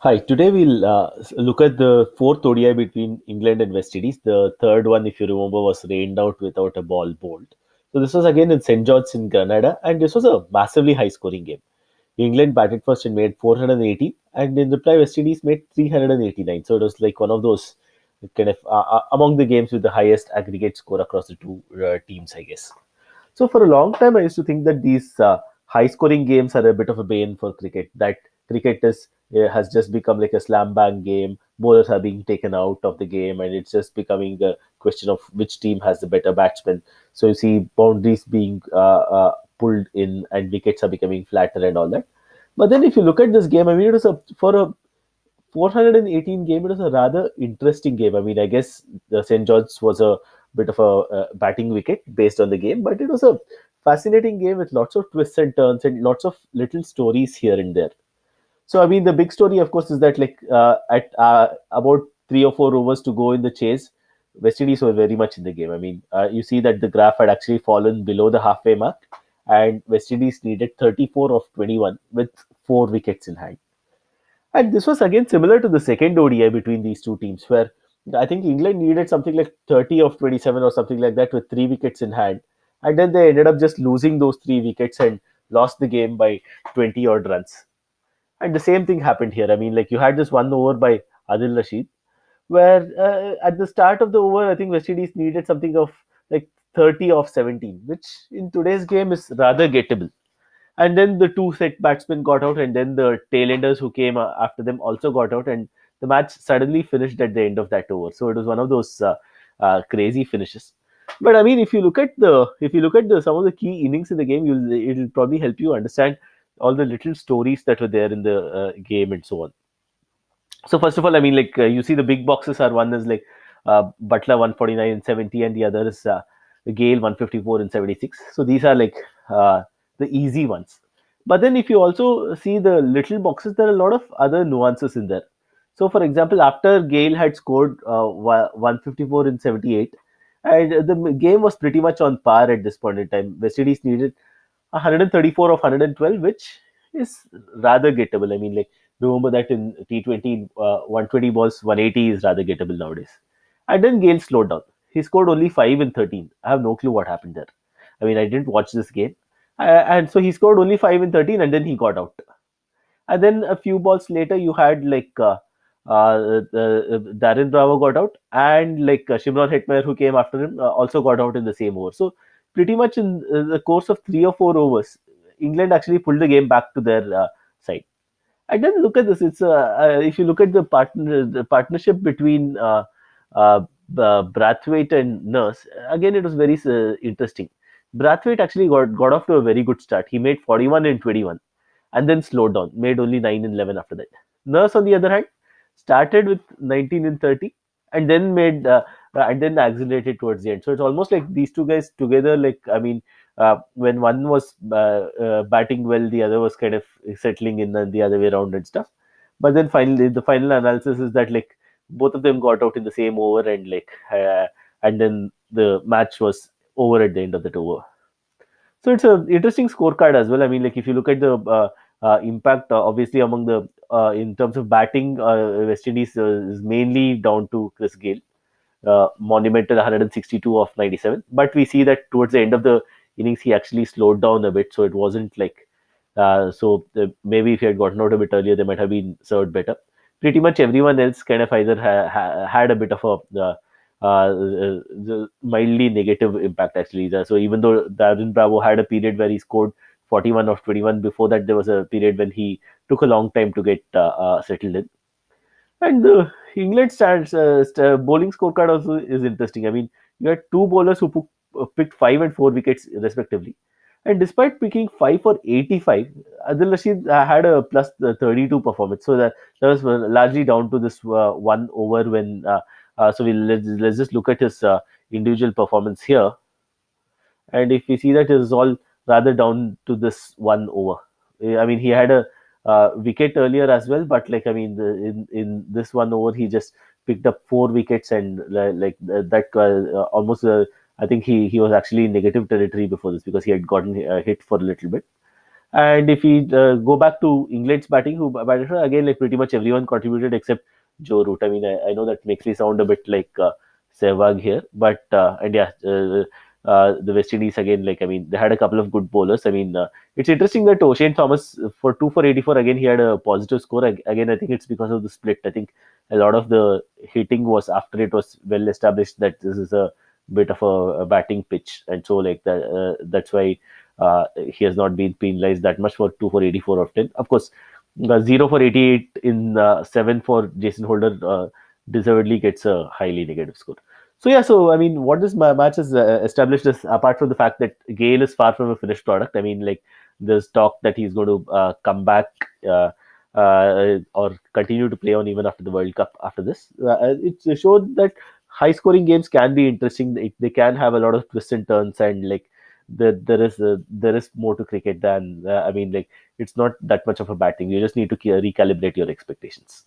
Hi, today we'll look at the fourth ODI between England and West Indies. The third one, if you remember, was rained out without a ball bowled. So this was again in St. George's in Grenada, and this was a massively high-scoring game. England batted first and made 480, and in reply, West Indies made 389. So it was like one of those kind of among the games with the highest aggregate score across the two teams, I guess. So for a long time, I used to think that these high-scoring games are a bit of a bane for cricket. That cricket has just become like a slam bang game. Bowlers are being taken out of the game, and it's just becoming a question of which team has the better batsman. So you see boundaries being pulled in, and wickets are becoming flatter and all that. But then, if you look at this game, I mean, it was for a 418 game. It was a rather interesting game. I mean, I guess the St. George's was a bit of a batting wicket based on the game, but it was a fascinating game with lots of twists and turns and lots of little stories here and there. So, I mean, the big story, of course, is that like at about 3 or 4 overs to go in the chase, West Indies were very much in the game. I mean, you see that the graph had actually fallen below the halfway mark, and West Indies needed 34 of 21 with 4 wickets in hand. And this was again similar to the second ODI between these two teams, where I think England needed something like 30 of 27 or something like that with 3 wickets in hand. And then they ended up just losing those 3 wickets and lost the game by 20 odd runs. And the same thing happened here. I mean, like you had this one over by Adil Rashid, where at the start of the over, I think West Indies needed something of like 30 of 17, which in today's game is rather gettable. And then the two set batsmen got out, and then the tailenders who came after them also got out, and the match suddenly finished at the end of that over. So it was one of those crazy finishes. But I mean, if you look at the some of the key innings in the game, it'll probably help you understand all the little stories that were there in the game and so on. So first of all, I mean, like you see, the big boxes are one is like Butler 149 and 70, and the other is Gale 154 and 76. So these are like the easy ones. But then if you also see the little boxes, there are a lot of other nuances in there. So for example, after Gale had scored 154 and 78, and the game was pretty much on par at this point in time. West Indies needed 134 of 112, which is rather gettable. I mean, like remember that in T20, 120 balls, 180 is rather gettable nowadays. And then Gale slowed down. He scored only 5 in 13. I have no clue what happened there. I mean, I didn't watch this game. And so he scored only 5 in 13 and then he got out. And then a few balls later, you had like Darren Bravo got out, and like Shimron Hetmeyer, who came after him, also got out in the same over. So, pretty much in the course of 3 or 4 overs, England actually pulled the game back to their side. And then look at this. It's if you look at the partnership between Brathwaite and Nurse, again it was very interesting. Brathwaite actually got off to a very good start. He made 41 and 21, and then slowed down, made only 9 and 11 after that. Nurse, on the other hand, started with 19 and 30, and then accelerated towards the end. So it's almost like these two guys together. Like I mean, when one was batting well, the other was kind of settling in, and the other way around and stuff. But then finally, the final analysis is that like both of them got out in the same over, and then the match was over at the end of that over. So it's an interesting scorecard as well. I mean, like if you look at the impact, obviously among the in terms of batting, West Indies is mainly down to Chris Gale, monumental 162 of 97. But we see that towards the end of the innings, he actually slowed down a bit, so it wasn't like maybe if he had gotten out a bit earlier, they might have been served better. Pretty much everyone else kind of either had a bit of a mildly negative impact actually. So even though Darren Bravo had a period where he scored 41 of 21, before that there was a period when he took a long time to get settled in. And the England bowling scorecard also is interesting. I mean, you had two bowlers who picked 5 and 4 wickets respectively. And despite picking 5 for 85, Adil Rashid had a plus 32 performance. So that was largely down to this one over when. So let's just look at his individual performance here. And if we see that, it is all rather down to this one over. I mean, he had a wicket earlier as well, but like I mean, in this one over, he just picked up 4 wickets, and that almost. I think he was actually in negative territory before this because he had gotten hit for a little bit. And if we go back to England's batting, who batted again, like pretty much everyone contributed except Joe Root. I mean, I know that makes me sound a bit like Sehwag here, but and yeah, the West Indies again, like I mean, they had a couple of good bowlers. I mean, it's interesting that O'Shane Thomas for 2 for 84 again he had a positive score. Again, I think it's because of the split. I think a lot of the hitting was after it was well established that this is a bit of a batting pitch, and so like that that's why he has not been penalized that much for 2 for 84 of 10. Of course, 0 for 88 in 7 for Jason Holder deservedly gets a highly negative score. So yeah, so I mean, what this match has established is apart from the fact that Gale is far from a finished product. I mean, like there's talk that he's going to come back or continue to play on even after the World Cup. After this, it showed that high-scoring games can be interesting. They can have a lot of twists and turns, and like there is more to cricket than I mean, like it's not that much of a bad thing. You just need to recalibrate your expectations.